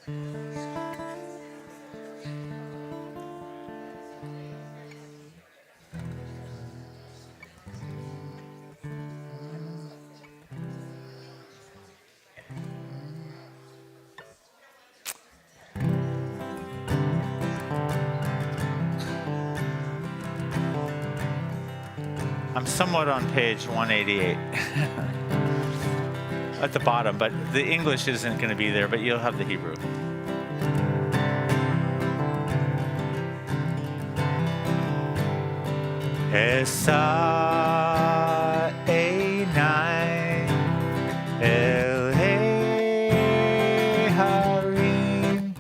I'm somewhat on page 188 at the bottom, but the English isn't going to be there, but you'll have the Hebrew. Esa einai el harim,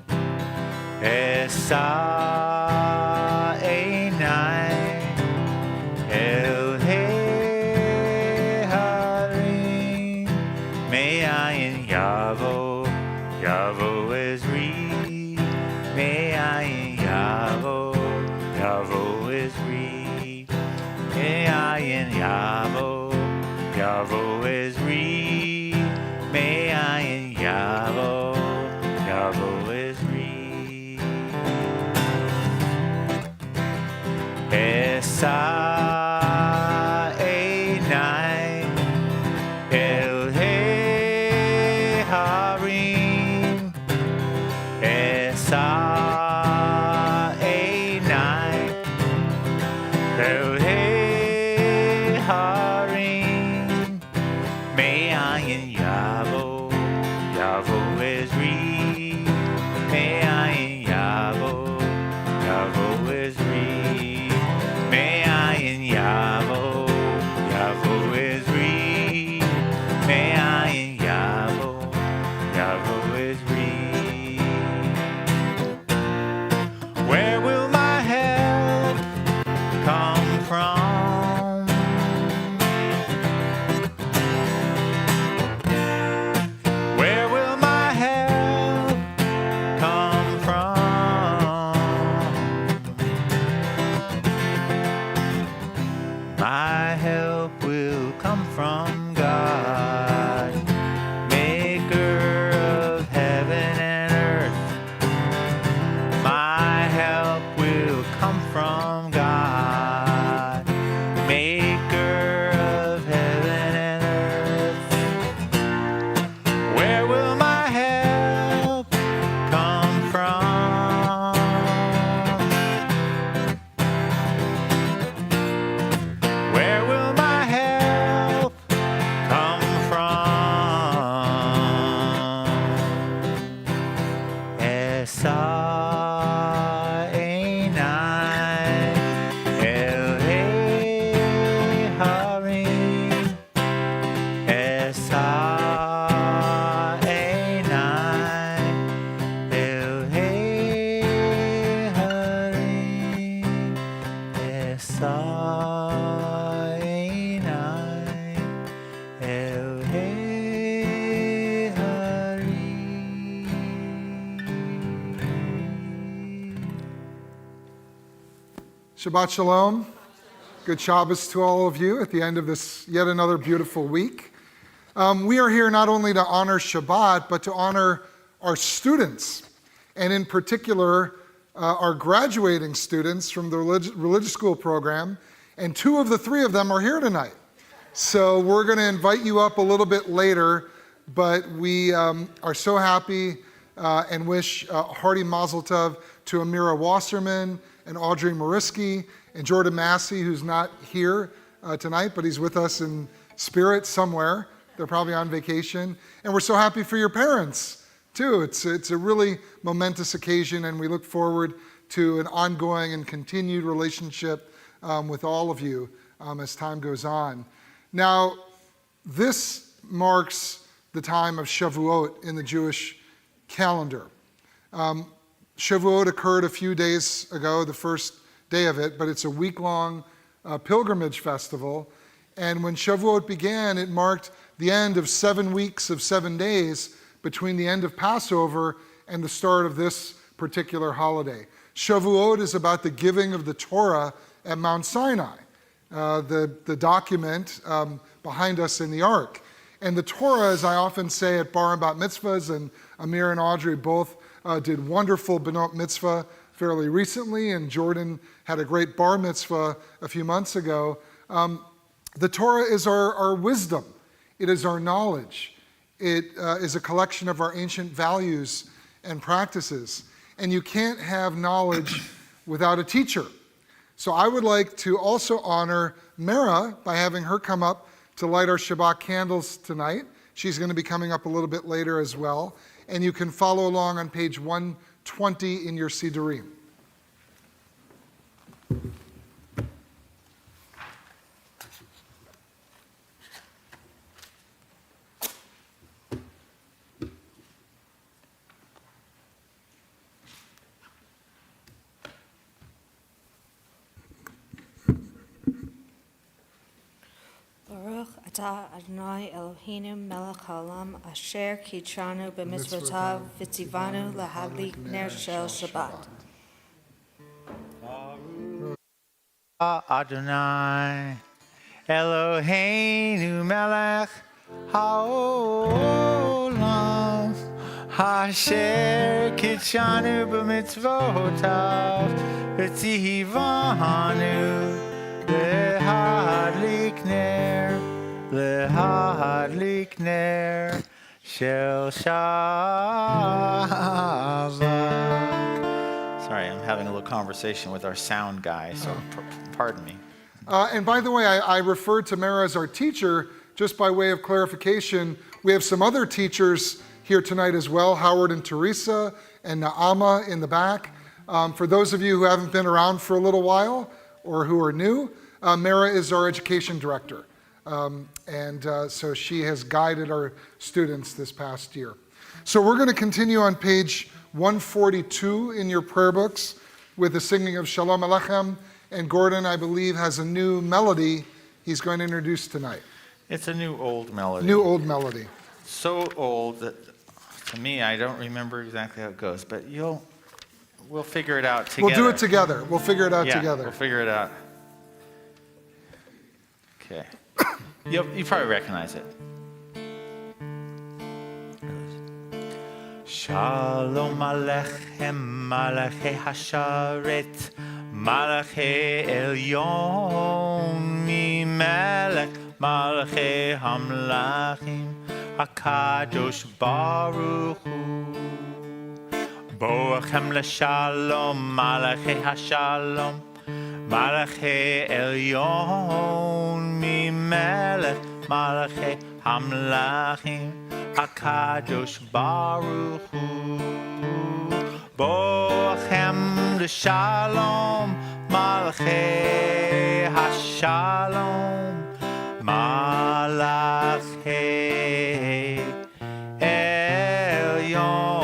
Esa Shabbat Shalom. Good Shabbos to all of you at the end of this yet another beautiful week. We are here not only to honor Shabbat, but to honor our students, and in particular, our graduating students from the religious school program, and 2 of the 3 of them are here tonight. So we're going to invite you up a little bit later, but we are so happy and wish hearty mazel tov to Amira Wasserman and Audrey Mariski and Jordan Massey, who's not here tonight, but he's with us in spirit somewhere. They're probably on vacation. And we're so happy for your parents, too. It's a really momentous occasion, and we look forward to an ongoing and continued relationship with all of you as time goes on. Now, this marks the time of Shavuot in the Jewish calendar. Shavuot occurred a few days ago, the first day of it, but it's a week-long pilgrimage festival. And when Shavuot began, it marked the end of 7 weeks of 7 days between the end of Passover and the start of this particular holiday. Shavuot is about the giving of the Torah at Mount Sinai, the document behind us in the Ark. And the Torah, as I often say at bar and bat mitzvahs, and Amir and Audrey both did wonderful Benot Mitzvah fairly recently, and Jordan had a great Bar Mitzvah a few months ago. The Torah is our wisdom. It is our knowledge. It is a collection of our ancient values and practices. And you can't have knowledge without a teacher. So I would like to also honor Mara by having her come up to light our Shabbat candles tonight. She's going to be coming up a little bit later as well. And you can follow along on page 120 in your Sidurim. Baruch atah Adonai Eloheinu melech haolam asher kitzranu b'mitzvotav v'tzivanu lahadlik ner shel Shabbat. Adonai Eloheinu melech haolam asher kitshanu b'mitzvotav v'tzivanu lehadlik ner shel Shabbat. Sorry, I'm having a little conversation with our sound guy, so pardon me. And by the way, I referred to Mara as our teacher just by way of clarification. We have some other teachers here tonight as well, Howard and Teresa and Naama in the back. For those of you who haven't been around for a little while or who are new, Mara is our education director. So she has guided our students this past year. So we're going to continue on page 142 in your prayer books with the singing of Shalom Alechem. And Gordon, I believe, has a new melody he's going to introduce tonight. It's a new old melody. New old melody. So old that to me I don't remember exactly how it goes, but we'll figure it out together. We'll do it together. We'll figure it out together. We'll figure it out. Okay. You probably recognize it. Shalom Alechem Malachei Hasharet Malachei Elyon Mimelech Malachei Hamlachim HaKadosh Baruch Hu Boachem LeShalom Malachei Hashalom Malachei Elyon Mimelech Malachei Hamlachim HaKadosh Baruch Hu Boachem LeShalom Malachei Hashalom Malachei Elyon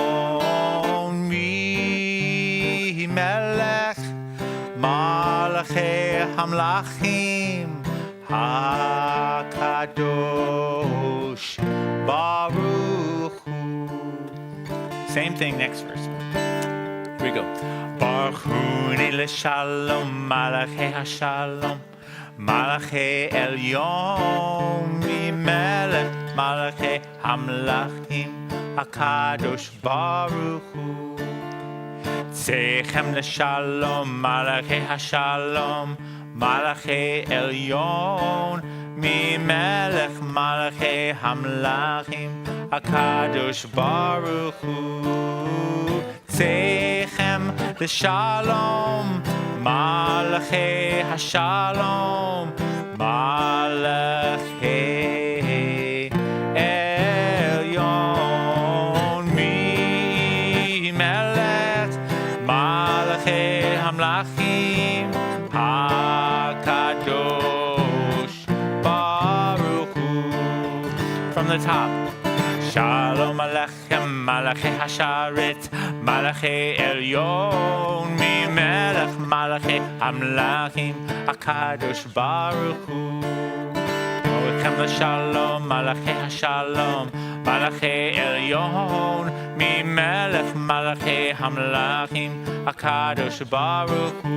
Mimelech Malachei Hamlachim HaKadosh Baruch Hu. Same thing next verse. Here we go. Baruch Hu LeShalom Malachei Hashalom Malachei Elyon Mimelech Malachei Hamlachim HaKadosh Baruch Hu Tzechem LeShalom Malachei Hashalom Malachei Elyon Mimelech Malachei Hamlachim HaKadosh Baruch Hu Tzechem LeShalom Malachei Hashalom Malachei Elyon Mimelech Malachei Hamlachim HaKadosh Baruch Hu. From the top. Shalom Alechem Malachei Hasharet Malachei Elyon Mimelech Malachei Hamlachim HaKadosh Baruch Hu Boachem LeShalom Malachei Hashalom Malachei Elyon Mimelech Malachei Hamlachim HaKadosh Baruch Hu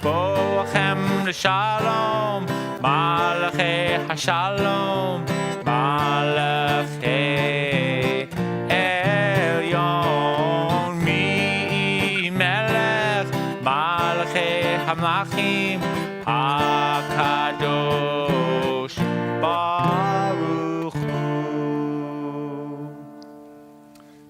Boachem LeShalom Malachei Hashalom Malachei Elyon Hamlachim HaKadosh Baruch Hu.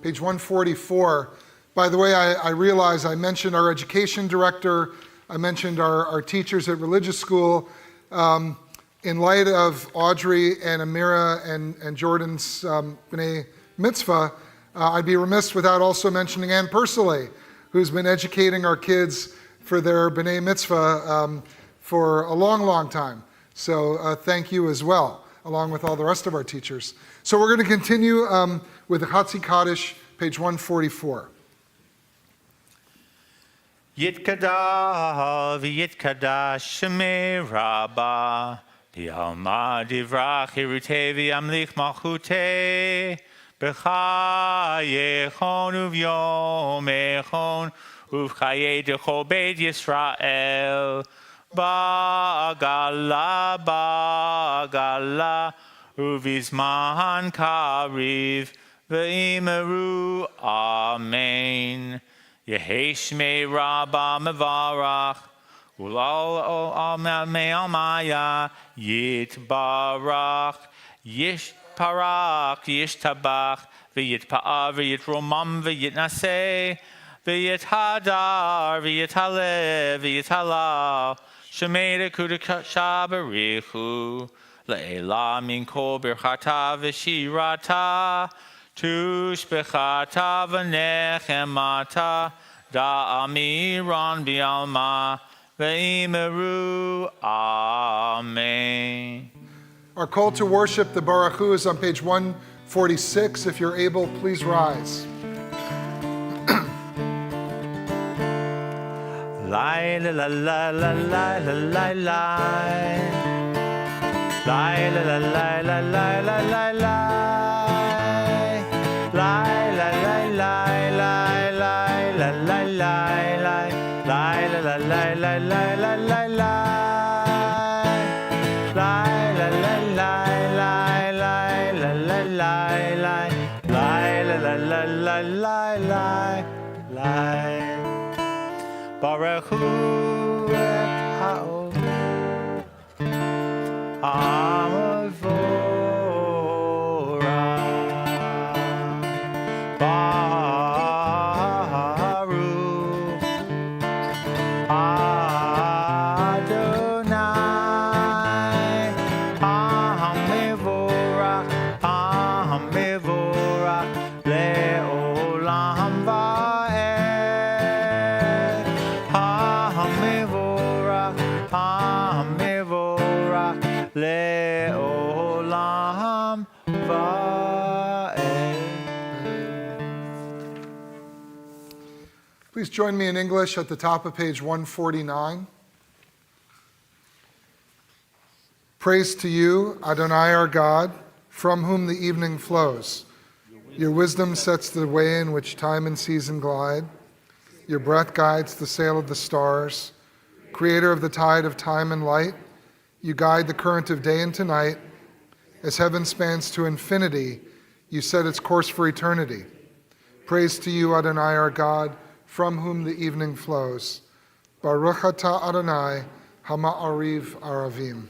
Page 144. By the way, I realize I mentioned our education director, I mentioned our teachers at religious school. In light of Audrey and Amira and Jordan's B'nai Mitzvah, I'd be remiss without also mentioning Ann Pursley, who's been educating our kids for their B'nai Mitzvah for a long, long time. So thank you as well, along with all the rest of our teachers. So we're going to continue with the Chatzi Kaddish, page 144. Yitkada v'yitkadash shemei rabba Di'alma divrach hirute v'yamlich malchute B'chayechon uv'yomechon uv'chaye dechol beit Yisrael Ba'agala uv'izman kariv v'imeru amen Yehei shmei rabba mevarach Ulal me'almaya yitbarach yishparach yishtabach v'yitpa'ar v'yitromam v'yitnaseh v'yithadar v'yithaleh v'yithalal shemei dekudasha barichu le'ela min kol birchata v'shirata tushbechata v'nechemata da'amiran bi'alma V'yimeru, amen. Our call to worship, the Baruch Hu, is on page 146. If you're able, please rise. Lai la la la la la la la la. Lai la la la la la la la la. Lai la la la la la la la la. Lai la la la la la la la la. Lai la la la la la la la la. Lai la la la la la la la. Baruch Hu et ha'omer ha'mevorach Baruch Adonai ha'mevorach ha'mevorach le'olam va'ed ha'mevorach ha'mevorach le'olam va'ed. Please join me in English at the top of page 149. Praise to you, Adonai our God, from whom the evening flows. Your wisdom sets the way in which time and season glide. Your breath guides the sail of the stars. Creator of the tide of time and light, you guide the current of day into night. As heaven spans to infinity, you set its course for eternity. Praise to you, Adonai our God, from whom the evening flows. Baruch atah Adonai, Hama'ariv Aravim.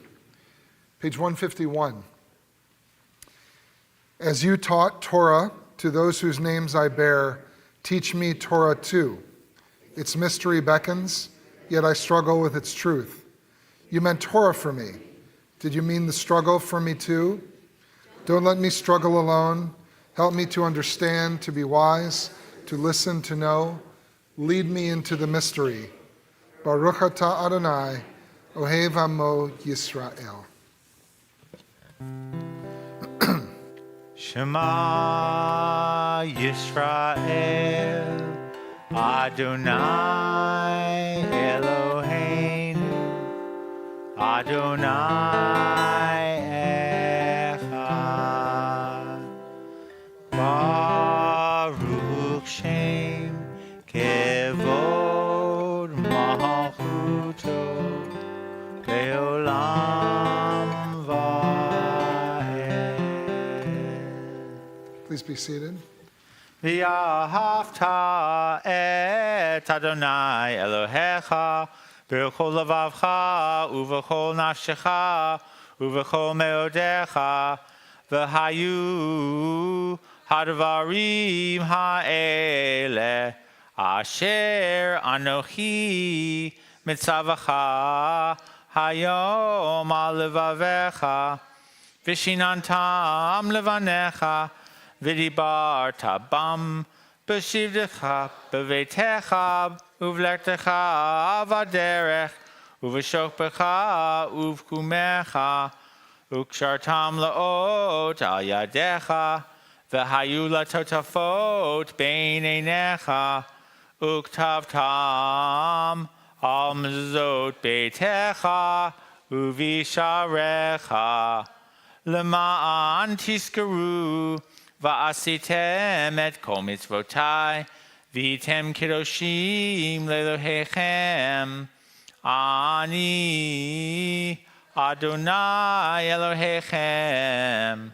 Page 151. As you taught Torah to those whose names I bear, teach me Torah too. Its mystery beckons, yet I struggle with its truth. You meant Torah for me. Did you mean the struggle for me too? Don't let me struggle alone. Help me to understand, to be wise, to listen, to know. Lead me into the mystery. Baruch atah Adonai, Ohev Amo Yisrael. Shema Yisrael, Adonai Eloheinu, Adonai Echad. Baruch Shem Kevod Malchuto Leolam Vaed. Please be seated. V'ahavta et Adonai Elohecha V'chol lavavcha, uv'chol nafshecha, uv'chol meodecha, v'hayu hadvarim ha'ele, asher anochi mitzavacha, hayom al levavecha, v'shinantam levanecha, v'dibarta bam, b'shivdecha, b'veitecha, uv'lechtecha, v'aderech, uv'shokbecha, uv'kumecha, ukshartam la'ot al yadecha, v'hayu latotafot bein einecha, uktavtam al mezuzot beitecha, uvisharecha, lema'an tiskaru, va'asitem et kol mitzvotai, v'item kedoshim le'elohechem, ani Adonai Elohechem,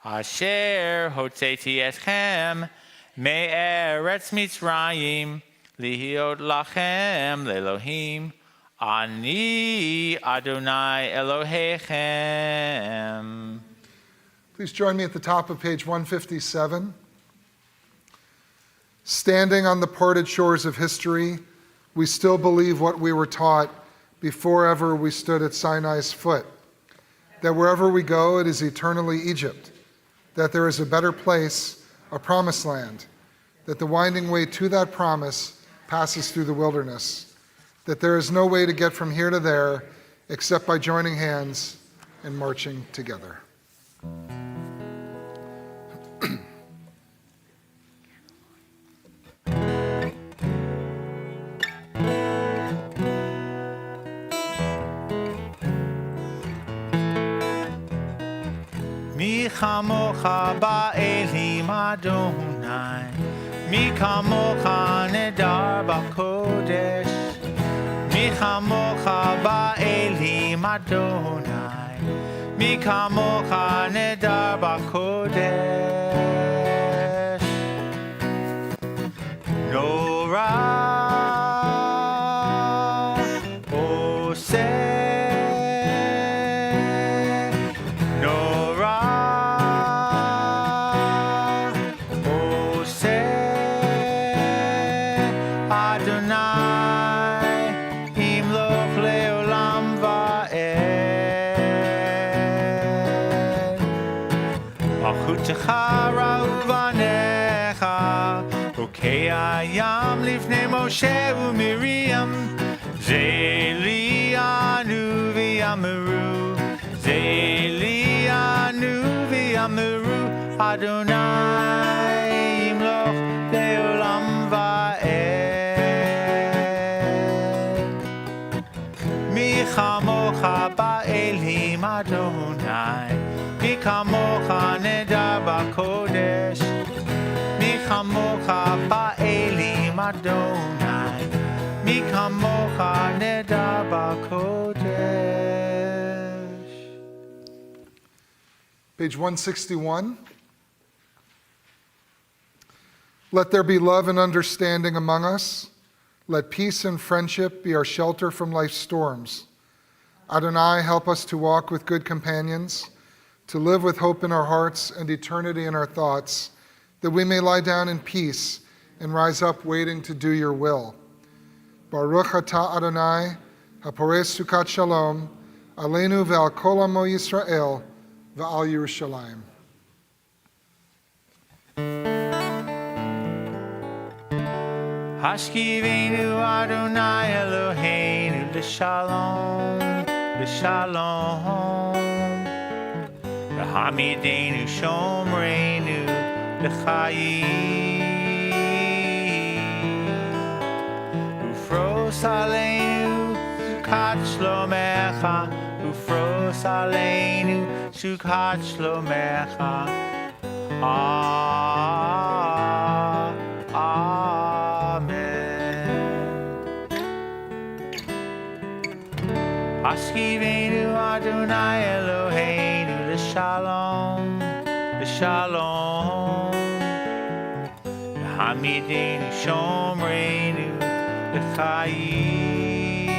asher hotzeti etchem me'eretz Mitzrayim, lihiot lachem le'elohim, ani Adonai Elohechem. Please join me at the top of page 157. Standing on the parted shores of history, we still believe what we were taught before ever we stood at Sinai's foot, that wherever we go, it is eternally Egypt, that there is a better place, a promised land, that the winding way to that promise passes through the wilderness, that there is no way to get from here to there except by joining hands and marching together. Mi chamocha ba'elim Adonai, mi kamocha nedar b'kodesh, mi chamocha ba'elim Adonai, mi kamocha nedar b'kodesh. Nora Ayam lifnei Moshe u'Miriam, Zelianu v'yamaru, Zelianu v'yamaru, Adonai imloch le'olam va'ed. Mi chamocha ba'elim Adonai, mi kamocha nedar b'kodesh, mi chamocha ba'elim Adonai, mi kamocha nedar b'kodesh. Page 161. Let there be love and understanding among us. Let peace and friendship be our shelter from life's storms. Adonai, help us to walk with good companions, to live with hope in our hearts and eternity in our thoughts, that we may lie down in peace and rise up waiting to do your will. Baruch atah Adonai, haporeh sukat shalom, aleinu ve'al kol amo Yisrael, ve'al Yerushalayim. Hashkivenu Adonai Eloheinu l'shalom, l'shalom. V'hamidenu shomreinu l'chayim. Ufros aleinu sukat shlomecha, ufros aleinu sukat shlomecha. Hashkivenu Adonai Eloheinu l'shalom, l'shalom. V'hamidenu shomreinu l'chayim.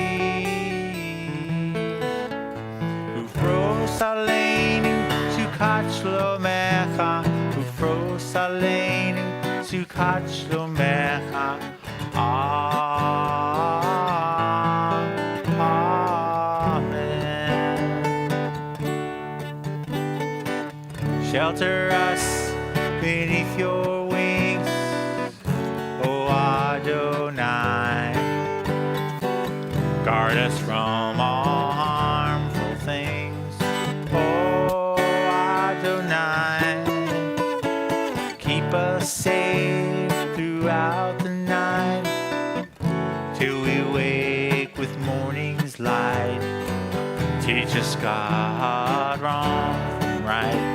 aleinu sukat shlomecha, ufros aleinu sukat shlomecha. Amen. Shelter us beneath your wings, O Adonai. Guard us from all harmful things, O Adonai. Keep us safe throughout the night, till we wake with morning's light. Teach us, God, wrong from right.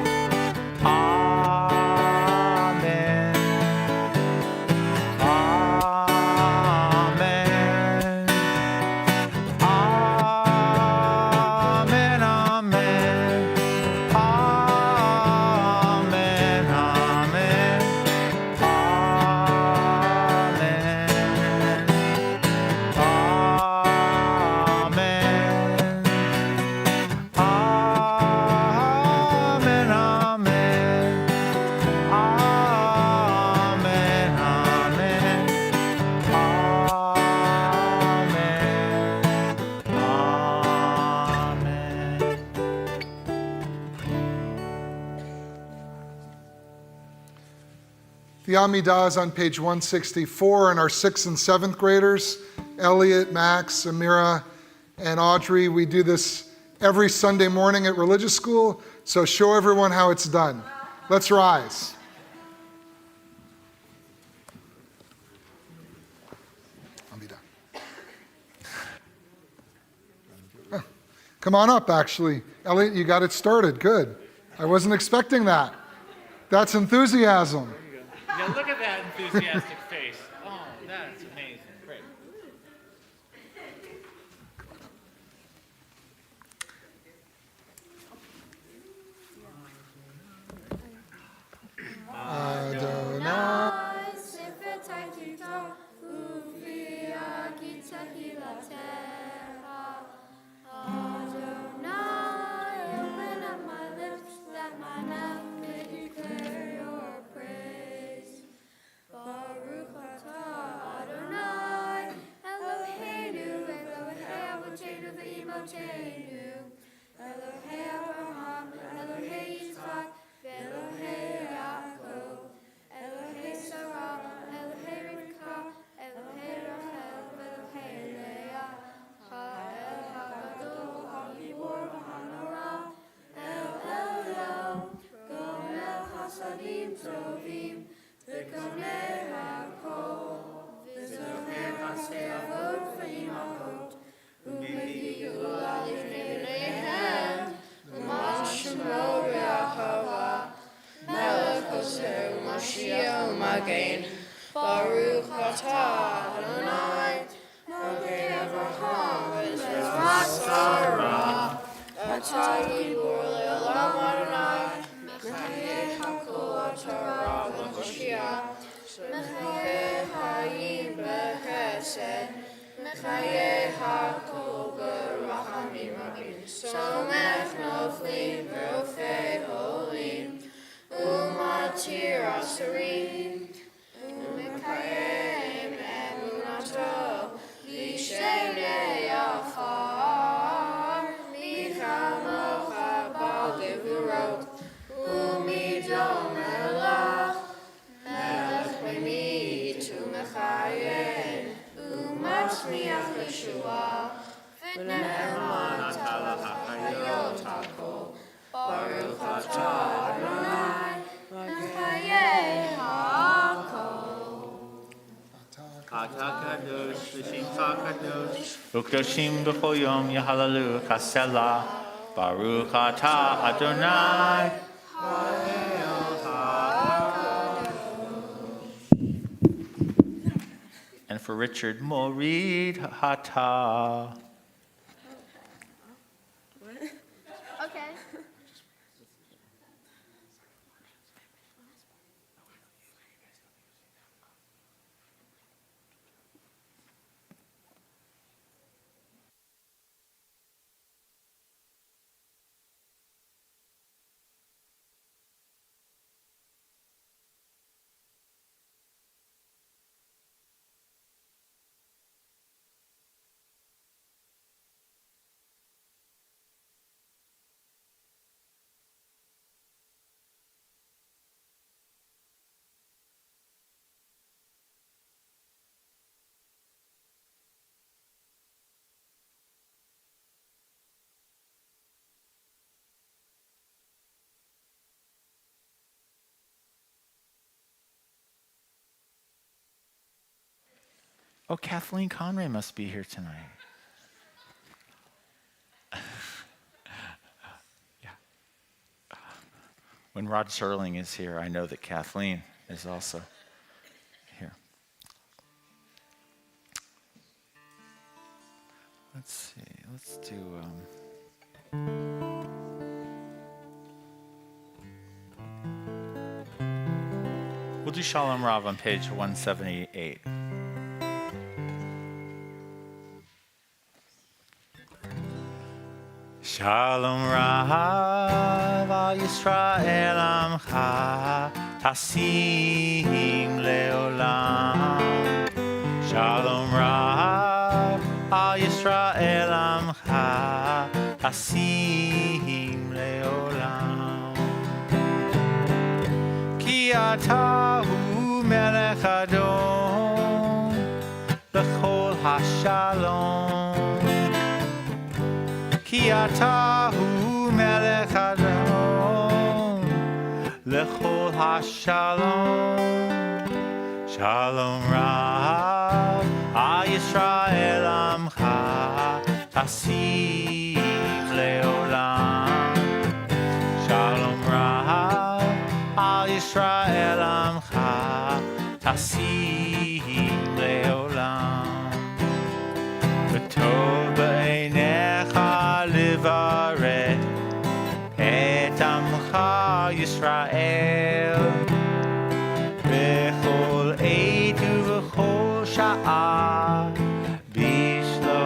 Amen. Amen. Amen. Amen. Amen. Amen. The Amidah is on page 164, and our 6th and 7th graders, Elliot, Max, Amira, and Audrey, we do this every Sunday morning at religious school, so show everyone how it's done. Let's rise. Amidah. Come on up, actually. Elliot, you got it started. Good. I wasn't expecting that. That's enthusiasm. Yeah, look at that enthusiastic face. Oh, that's amazing. Great. Baruch atah Adonai, Elohei Avraham, Sarah, atah Gibor le'olam Adonai, Mechayeh hakol Torah v'Moshiach, Mechayeh hayim b'chesed, Mechayeh hakol b'rachamim rabim, Somech noflim v'rofei holim, Umatir asarim, Mekayem emunato, Lishenei afar, Michamocha bal gevurot, Umidon melach, Melech b'mit umechayem, Umatzmiach Yeshua, V'ne'eman atah l'chayot hakol, Baruch atah Adonai, Mechayeh hakol. Ata kadosh, v'shimcha kadosh, u'kadoshim b'chol yom yahalalu chasela, Baruch atah Adonai. And for Richard, Morid hata. Okay. Oh, Kathleen Conray must be here tonight. Yeah. When Rod Sherling is here, I know that Kathleen is also here. Let's see. Let's do... We'll do Shalom Rav on page 178. Shalom Rav al Yisrael Amcha Tasim Leolam. Shalom Rav al Yisrael Amcha Tasim Leolam. Ki ata hu melech Adon L'chol hashalom. Ki ata hu melech Adon L'chol hashalom. Shalom Rav al Yisrael Amcha Tasim Leolam. Shalom Rav al Yisrael Amcha Tasim Leolam. V'tov b'einecha livaret et Amcha Yisrael b'chol עת ובכל שעה בשלומך.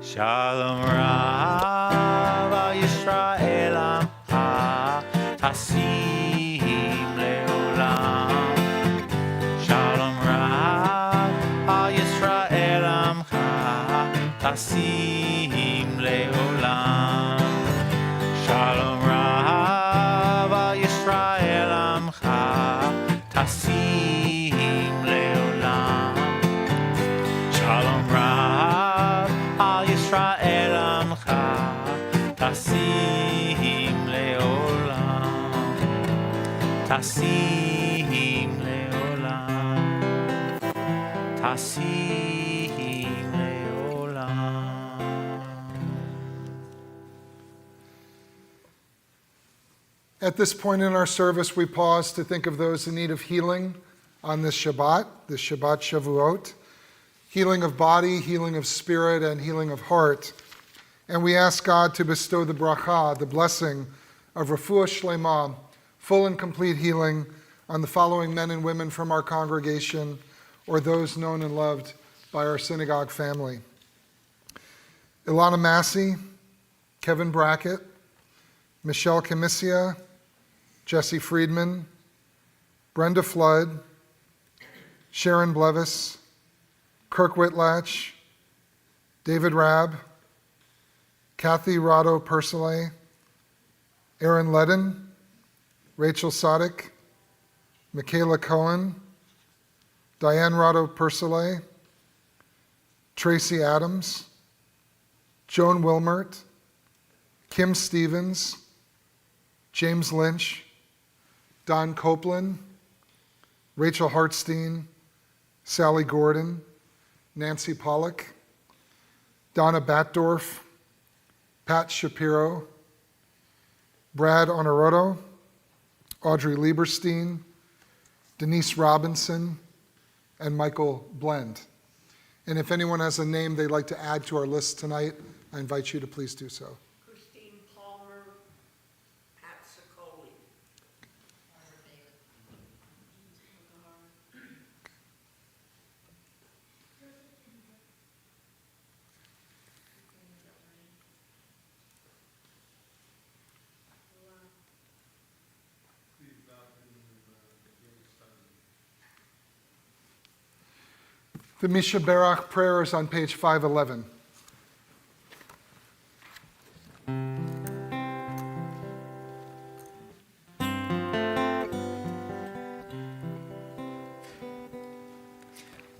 Shalom Rav al Yisrael Amcha Tasim Leolam. Shalom Rav al Yisrael Amcha Tasim Leolam. Shalom Rav al Yisrael Amcha Tasim Leolam. Shalom Rav al Yisrael Amcha Tasim Leolam. Tasim Leolam. Tasim Leolam. At this point in our service, we pause to think of those in need of healing on this Shabbat Shavuot. Healing of body, healing of spirit, and healing of heart. And we ask God to bestow the bracha, the blessing of refuah shlema, full and complete healing on the following men and women from our congregation or those known and loved by our synagogue family. Ilana Massey, Kevin Brackett, Michelle Camisia, Jesse Friedman, Brenda Flood, Sharon Blevis, Kirk Whitlatch, David Rabb, Kathy Rado Persile, Aaron Ledden, Rachel Sadek, Michaela Cohen, Diane Rado Persile, Tracy Adams, Joan Wilmert, Kim Stevens, James Lynch, Don Copeland, Rachel Hartstein, Sally Gordon, Nancy Pollock, Donna Batdorf, Pat Shapiro, Brad Honorado, Audrey Lieberstein, Denise Robinson, and Michael Blend. And if anyone has a name they'd like to add to our list tonight, I invite you to please do so. Christine Palmer, Pat Sicoli. The Misha Berach prayer is on page 511.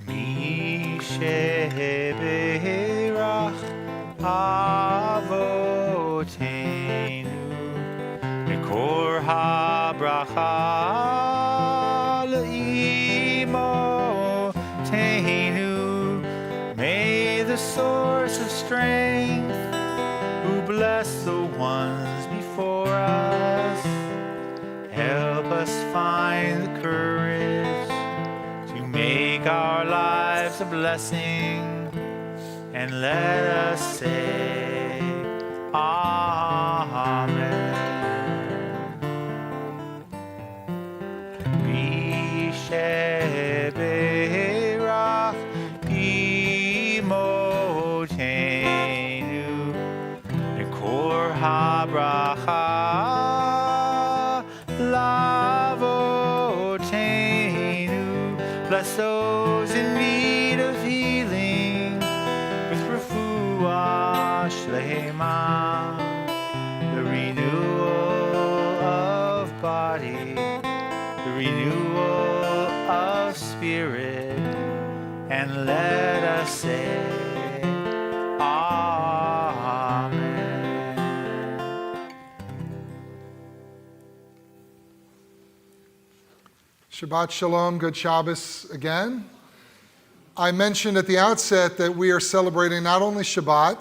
Misha Berach Avotenu Mikor HaBracha ones before us. Help us find the courage to make our lives a blessing, and let us say, Amen. Bisheberach imotenu nekor habracha lavotenu. Bless those in need of healing with refuah shlema, the renewal of body, the renewal of spirit, and let us say, Amen. Shabbat Shalom, good Shabbos again. I mentioned at the outset that we are celebrating not only Shabbat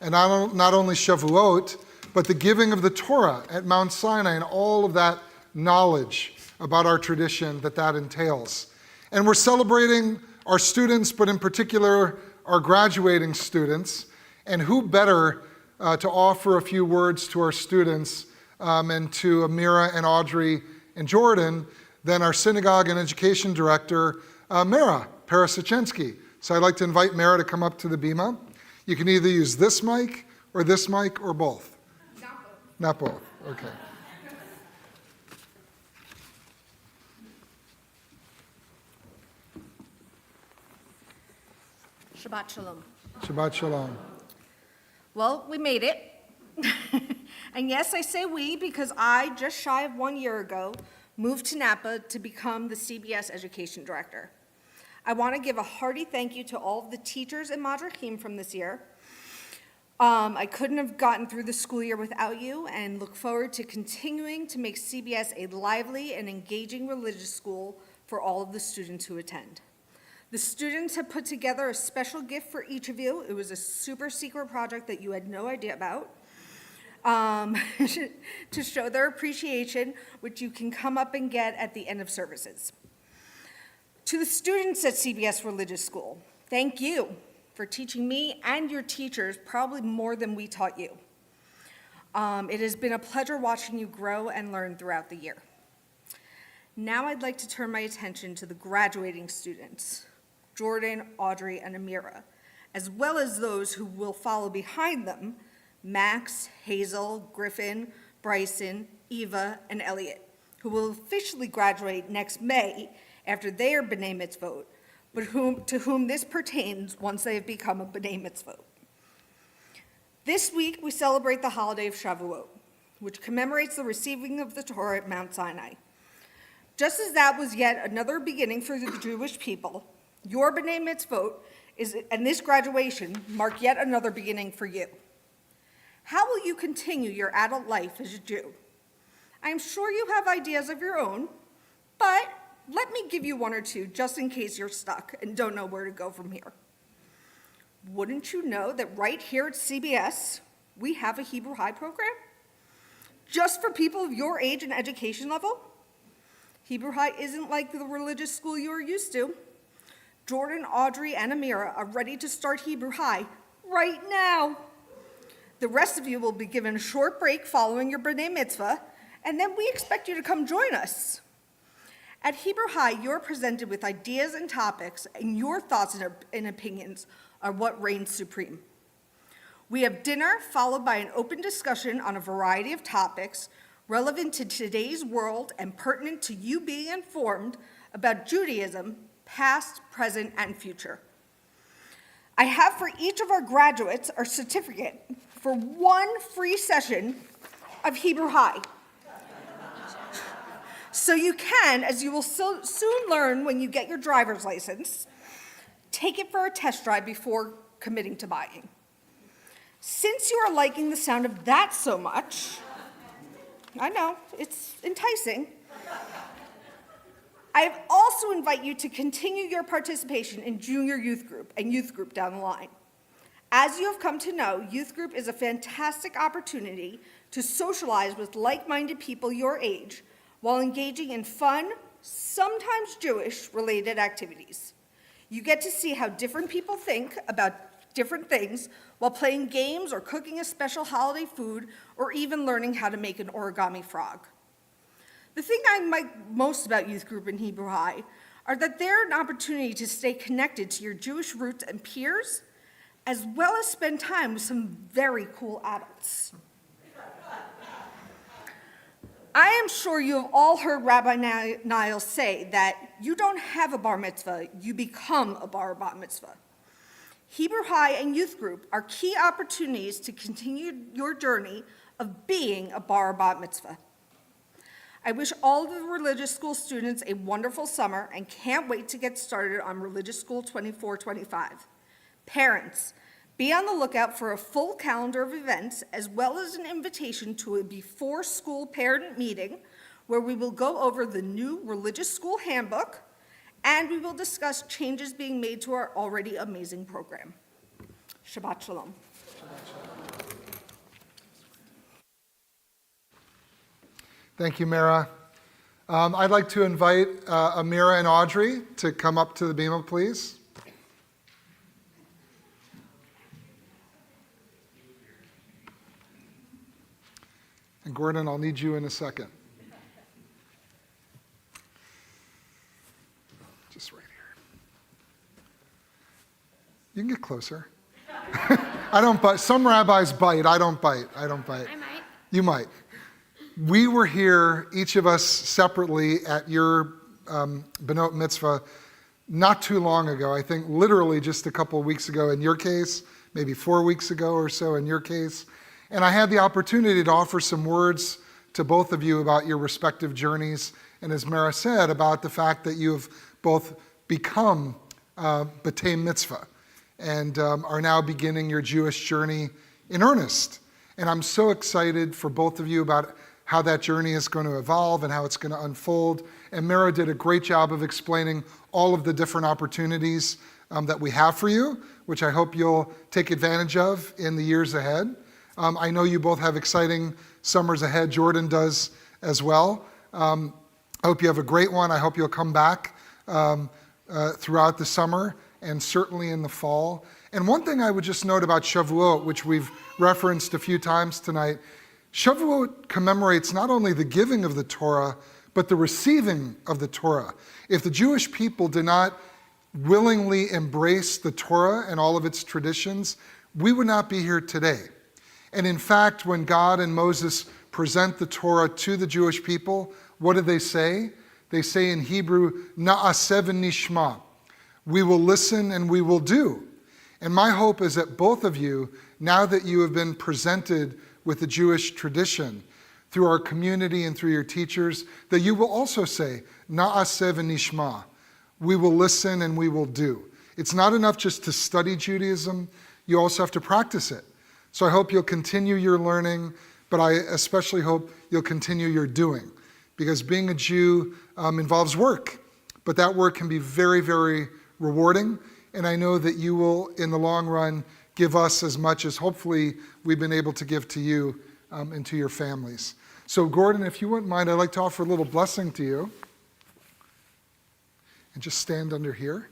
and not only Shavuot, but the giving of the Torah at Mount Sinai and all of that knowledge about our tradition that entails. And we're celebrating our students, but in particular our graduating students. And who better to offer a few words to our students and to Amira and Audrey and Jordan than our synagogue and education director, Mara Parasachensky. So I'd like to invite Mara to come up to the bima. You can either use this mic or both. Not both. Okay. Shabbat Shalom. Shabbat Shalom. Well, we made it. And yes, I say we because I, just shy of 1 year ago, moved to Napa to become the CBS Education Director. I want to give a hearty thank you to all of the teachers and madrachim from this year. I couldn't have gotten through the school year without you, and look forward to continuing to make CBS a lively and engaging religious school for all of the students who attend. The students have put together a special gift for each of you. It was a super secret project that you had no idea about, to show their appreciation, which you can come up and get at the end of services. To the students at CBS Religious School, thank you for teaching me and your teachers probably more than we taught you. It has been a pleasure watching you grow and learn throughout the year. Now I'd like to turn my attention to the graduating students, Jordan, Audrey, and Amira, as well as those who will follow behind them, Max, Hazel, Griffin, Bryson, Eva, and Elliot, who will officially graduate next May after their B'nai Mitzvot, but to whom this pertains once they have become a B'nai Mitzvot. This week, we celebrate the holiday of Shavuot, which commemorates the receiving of the Torah at Mount Sinai. Just as that was yet another beginning for the Jewish people, your B'nai Mitzvot and this graduation mark yet another beginning for you. How will you continue your adult life as a Jew? I'm sure you have ideas of your own, but let me give you one or two just in case you're stuck and don't know where to go from here. Wouldn't you know that right here at CBS, we have a Hebrew High program? Just for people of your age and education level? Hebrew High isn't like the religious school you are used to. Jordan, Audrey, and Amira are ready to start Hebrew High right now. The rest of you will be given a short break following your B'nai Mitzvah, and then we expect you to come join us. At Hebrew High, you're presented with ideas and topics, and your thoughts and opinions are what reigns supreme. We have dinner followed by an open discussion on a variety of topics relevant to today's world and pertinent to you being informed about Judaism, past, present, and future. I have for each of our graduates a certificate for one free session of Hebrew High. So you can, as you will soon learn when you get your driver's license, take it for a test drive before committing to buying. Since you are liking the sound of that so much, I know, it's enticing, I also invite you to continue your participation in junior youth group and youth group down the line. As you have come to know, youth group is a fantastic opportunity to socialize with like-minded people your age while engaging in fun, sometimes Jewish-related activities. You get to see how different people think about different things while playing games or cooking a special holiday food or even learning how to make an origami frog. The thing I like most about youth group in Hebrew High are that they're an opportunity to stay connected to your Jewish roots and peers, as well as spend time with some very cool adults. I am sure you have all heard Rabbi Niles say that you don't have a bar mitzvah, you become a bar bat mitzvah. Hebrew High and Youth Group are key opportunities to continue your journey of being a bar bat mitzvah. I wish all of the religious school students a wonderful summer and can't wait to get started on Religious School 24-25. Parents, be on the lookout for a full calendar of events as well as an invitation to a before-school parent meeting where we will go over the new religious school handbook and we will discuss changes being made to our already amazing program. Shabbat Shalom. Thank you, Mara. I'd like to invite Amira and Audrey to come up to the bima, please. And Gordon, I'll need you in a second. Just right here. You can get closer. I don't bite. Some rabbis bite. I don't bite. I might. You might. We were here, each of us separately, at your Benot Mitzvah not too long ago. I think literally just a couple of weeks ago in your case, maybe 4 weeks ago or so in your case. And I had the opportunity to offer some words to both of you about your respective journeys. And as Mara said, about the fact that you've both become B'tei Mitzvah and are now beginning your Jewish journey in earnest. And I'm so excited for both of you about how that journey is going to evolve and how it's going to unfold. And Mara did a great job of explaining all of the different opportunities that we have for you, which I hope you'll take advantage of in the years ahead. I know you both have exciting summers ahead. Jordan does as well. I hope you have a great one. I hope you'll come back throughout the summer and certainly in the fall. And one thing I would just note about Shavuot, which we've referenced a few times tonight, Shavuot commemorates not only the giving of the Torah, but the receiving of the Torah. If the Jewish people did not willingly embrace the Torah and all of its traditions, we would not be here today. And in fact, when God and Moses present the Torah to the Jewish people, what do they say? They say in Hebrew, Na'aseh v'nishma. We will listen and we will do. And my hope is that both of you, now that you have been presented with the Jewish tradition through our community and through your teachers, that you will also say, Na'aseh v'nishma. We will listen and we will do. It's not enough just to study Judaism, you also have to practice it. So I hope you'll continue your learning, but I especially hope you'll continue your doing, because being a Jew involves work, but that work can be very, very rewarding, and I know that you will, in the long run, give us as much as hopefully we've been able to give to you and to your families. So Gordon, if you wouldn't mind, I'd like to offer a little blessing to you. And just stand under here.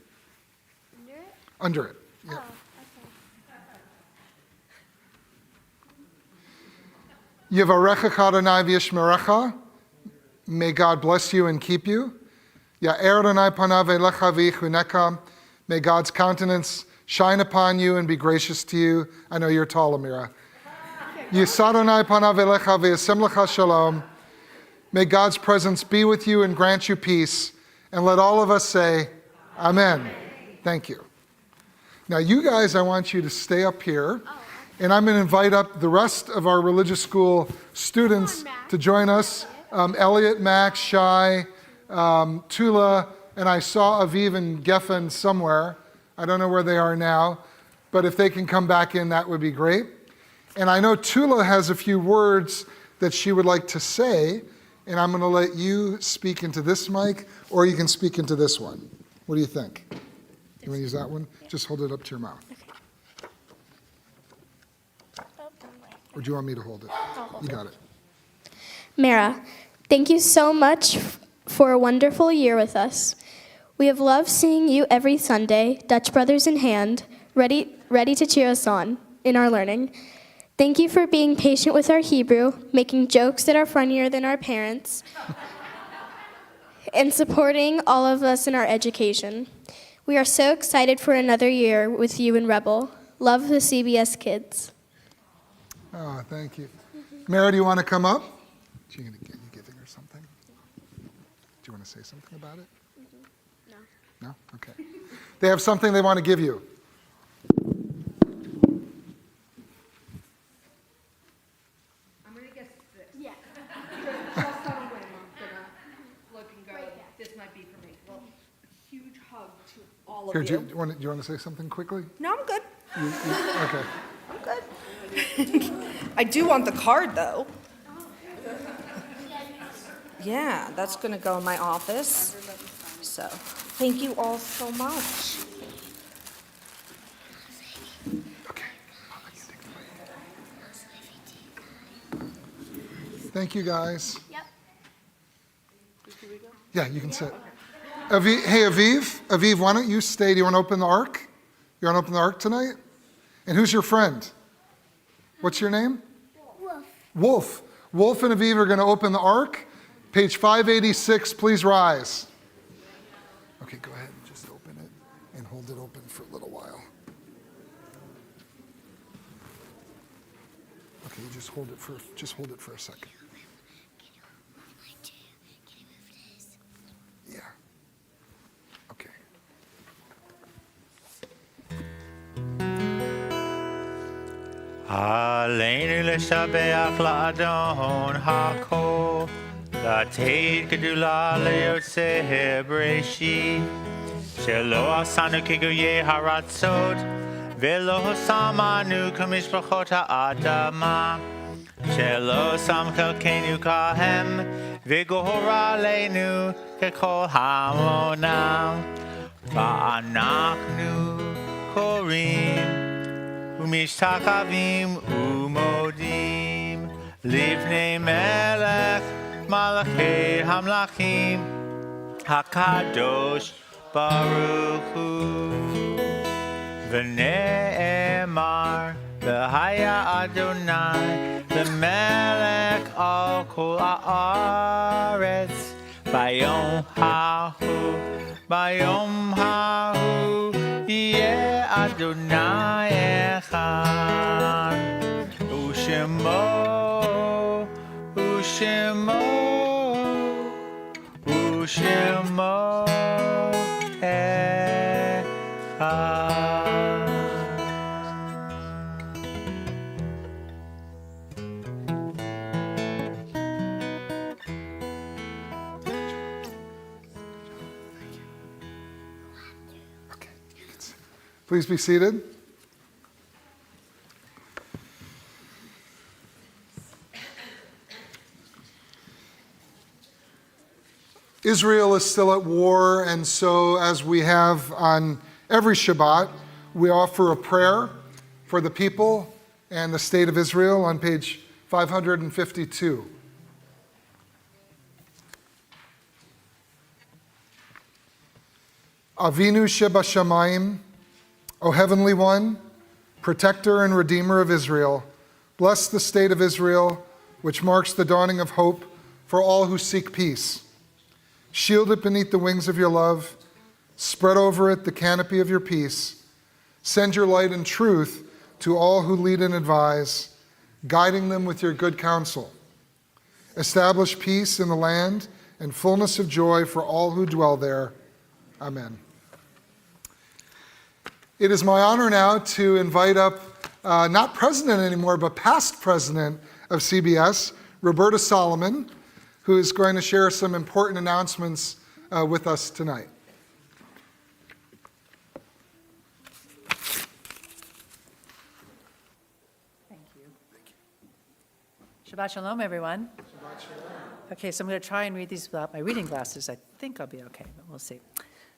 Under it? Under it, yeah. Oh, okay. Yevarechecha Adonai v'yishmerecha. May God bless you and keep you. Ya'er Adonai panav elecha v'yichuneka. May God's countenance shine upon you and be gracious to you. I know you're tall, Amira. Yisad Adonai panav elecha v'yasem lecha shalom. May God's presence be with you and grant you peace. And let all of us say, Amen. Thank you. Now you guys, I want you to stay up here. And I'm going to invite up the rest of our religious school students to join us. Elliot, Max, Shai, Tula, and I saw Aviv and Geffen somewhere. I don't know where they are now, but if they can come back in, that would be great. And I know Tula has a few words that she would like to say, and I'm going to let you speak into this mic, or you can speak into this one. What do you think? You want to use that one? Just hold it up to your mouth. Or do you want me to hold it? You got it. Mara, thank you so much for a wonderful year with us. We have loved seeing you every Sunday, Dutch Brothers in hand, ready to cheer us on in our learning. Thank you for being patient with our Hebrew, making jokes that are funnier than our parents, and supporting all of us in our education. We are so excited for another year with you and Rebel. Love the CBS kids. Oh, thank you. Mara, do you want to come up? Are you giving her something? Do you want to say something about it? No. No? Okay. They have something they want to give you. I'm going to guess this. Yeah. Just on a whim, I'm going to look and go, this might be for me. Well, a huge hug to all of Here, you. do you want to say something quickly? No, I'm good. Okay. I'm good. I do want the card, though. Yeah, that's going to go in my office. So, thank you all so much. Okay. Thank you, guys. Yep. Yeah, you can sit. Hey, Aviv, why don't you stay? Do you want to open the Ark? You want to open the Ark tonight? And who's your friend? What's your name? Wolf. Wolf and Aviv are going to open the Ark. Page 586, please rise. Okay, go ahead and just open it and hold it open for a little while. Okay, just hold it for a second. Yeah. Okay. עלינו לשבח לאדון הכל, לתת גדולה ליוצא בראשית, שלא עשנו כגויי הרצות, ולא שמנו כמשפחות האדמה, שלא שם חלקנו כהם, וגורלנו ככל המונם, ואנחנו קוראים ומשתחווים ומודים לפני מלך מלכי המלכים הקדוש ברוך הוא. ונאמר והיה אדוני למלך על כל הארץ ביום ההוא יהיה אדוני אחד, ושמו אחד. Please be seated. Israel is still at war, and so as we have on every Shabbat, we offer a prayer for the people and the state of Israel on page 552. Avinu Shebashamayim, O Heavenly One, Protector and Redeemer of Israel, bless the state of Israel, which marks the dawning of hope for all who seek peace. Shield it beneath the wings of your love. Spread over it the canopy of your peace. Send your light and truth to all who lead and advise, guiding them with your good counsel. Establish peace in the land and fullness of joy for all who dwell there. Amen. It is my honor now to invite up, not president anymore, but past president of CBS, Roberta Solomon, who is going to share some important announcements with us tonight. Thank you. Shabbat Shalom, everyone. Shabbat Shalom. Okay, so I'm going to try and read these without my reading glasses. I think I'll be okay, but we'll see.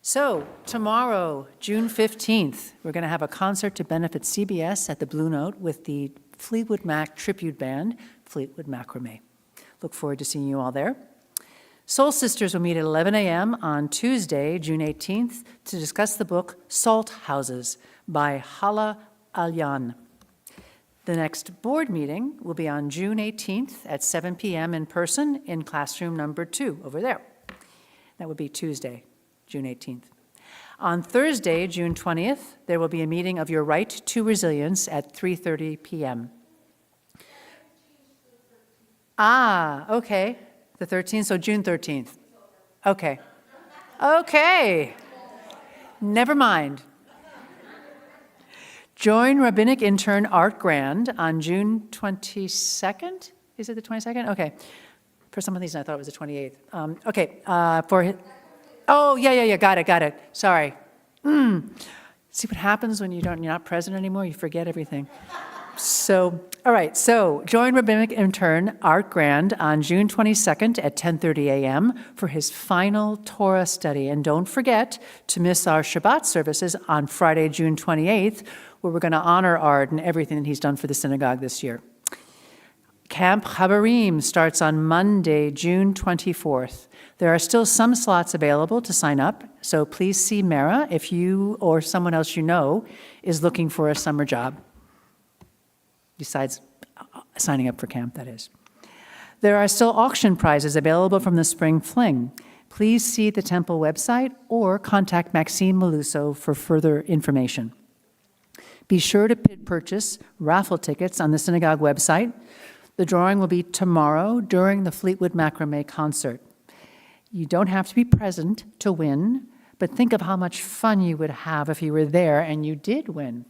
So tomorrow, June 15th, we're going to have a concert to benefit CBS at the Blue Note with the Fleetwood Mac tribute band, Fleetwood Macrame. Look forward to seeing you all there. Soul Sisters will meet at 11 a.m. on Tuesday, June 18th, to discuss the book Salt Houses by Hala Alyan. The next board meeting will be on June 18th at 7 p.m. in person in classroom number 2 over there. That would be Tuesday, June 18th. On Thursday, June 20th, there will be a meeting of Your Right to Resilience at 3:30 p.m. Okay. The 13th, so June 13th. Okay. Okay. Never mind. Join Rabbinic Intern Art Grand on June 22nd. Is it the 22nd? Okay. For some of these, I thought it was the 28th. Got it. Sorry. See what happens when you're not present anymore? You forget everything. So join Rabbinic Intern Art Grand on June 22nd at 10:30 a.m. for his final Torah study. And don't forget to miss our Shabbat services on Friday, June 28th, where we're going to honor Art and everything that he's done for the synagogue this year. Camp Chabarim starts on Monday, June 24th. There are still some slots available to sign up, so please see Mara if you or someone else you know is looking for a summer job. Besides signing up for camp, that is. There are still auction prizes available from the Spring Fling. Please see the temple website or contact Maxime Meluso for further information. Be sure to purchase raffle tickets on the synagogue website. The drawing will be tomorrow during the Fleetwood Macrame concert. You don't have to be present to win, but think of how much fun you would have if you were there and you did win.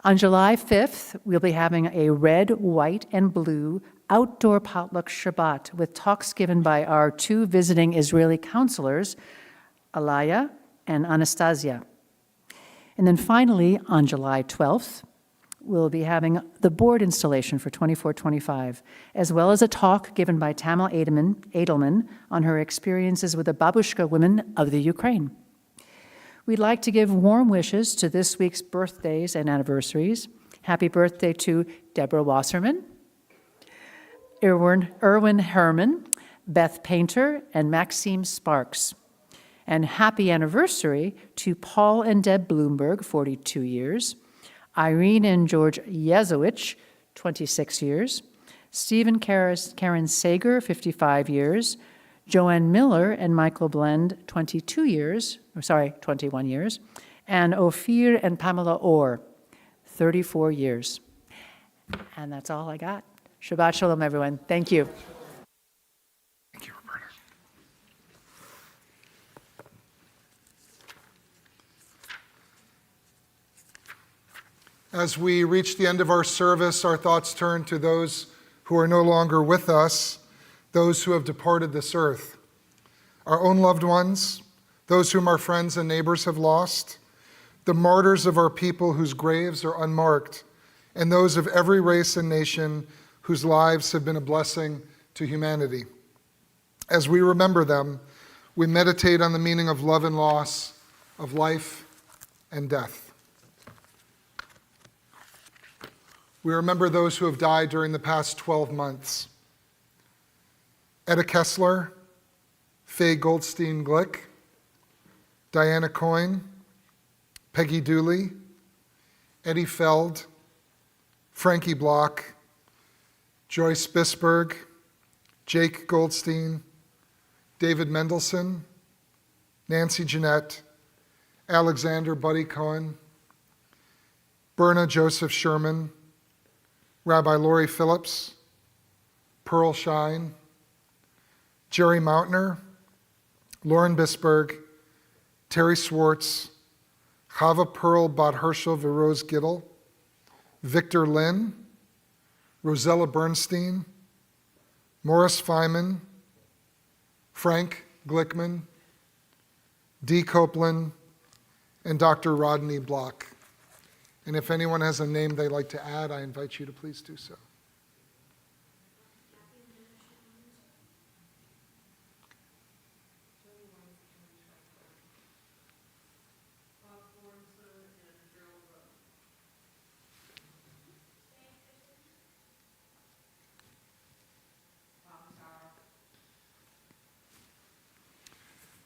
On July 5th, we'll be having a red, white, and blue outdoor potluck Shabbat with talks given by our 2 visiting Israeli counselors, Alaya and Anastasia. And then finally, on July 12th, we'll be having the board installation for 24-25, as well as a talk given by Tamil Edelman on her experiences with the Babushka women of the Ukraine. We'd like to give warm wishes to this week's birthdays and anniversaries. Happy birthday to Deborah Wasserman, Erwin Herman, Beth Painter, and Maxime Sparks. And happy anniversary to Paul and Deb Bloomberg, 42 years, Irene and George Yezowich, 26 years, Stephen Karen Sager, 55 years, Joanne Miller and Michael Blend, 21 years, and Ophir and Pamela Orr, 34 years. And that's all I got. Shabbat Shalom, everyone. Thank you. Thank you, Roberta. As we reach the end of our service, our thoughts turn to those who are no longer with us, those who have departed this earth, our own loved ones, those whom our friends and neighbors have lost, the martyrs of our people whose graves are unmarked, and those of every race and nation whose lives have been a blessing to humanity. As we remember them, we meditate on the meaning of love and loss, of life and death. We remember those who have died during the past 12 months. Etta Kessler, Faye Goldstein-Glick, Diana Coyne, Peggy Dooley, Eddie Feld, Frankie Block, Joyce Bisberg, Jake Goldstein, David Mendelson, Nancy Jeanette, Alexander Buddy Cohen, Berna Joseph Sherman, Rabbi Lori Phillips, Pearl Shine, Jerry Mountner, Lauren Bisberg, Terry Swartz, Chava Pearl Bad Herschel Verose Gittel, Victor Lynn, Rosella Bernstein, Morris Feynman, Frank Glickman, Dee Copeland, and Dr. Rodney Block. And if anyone has a name they'd like to add, I invite you to please do so.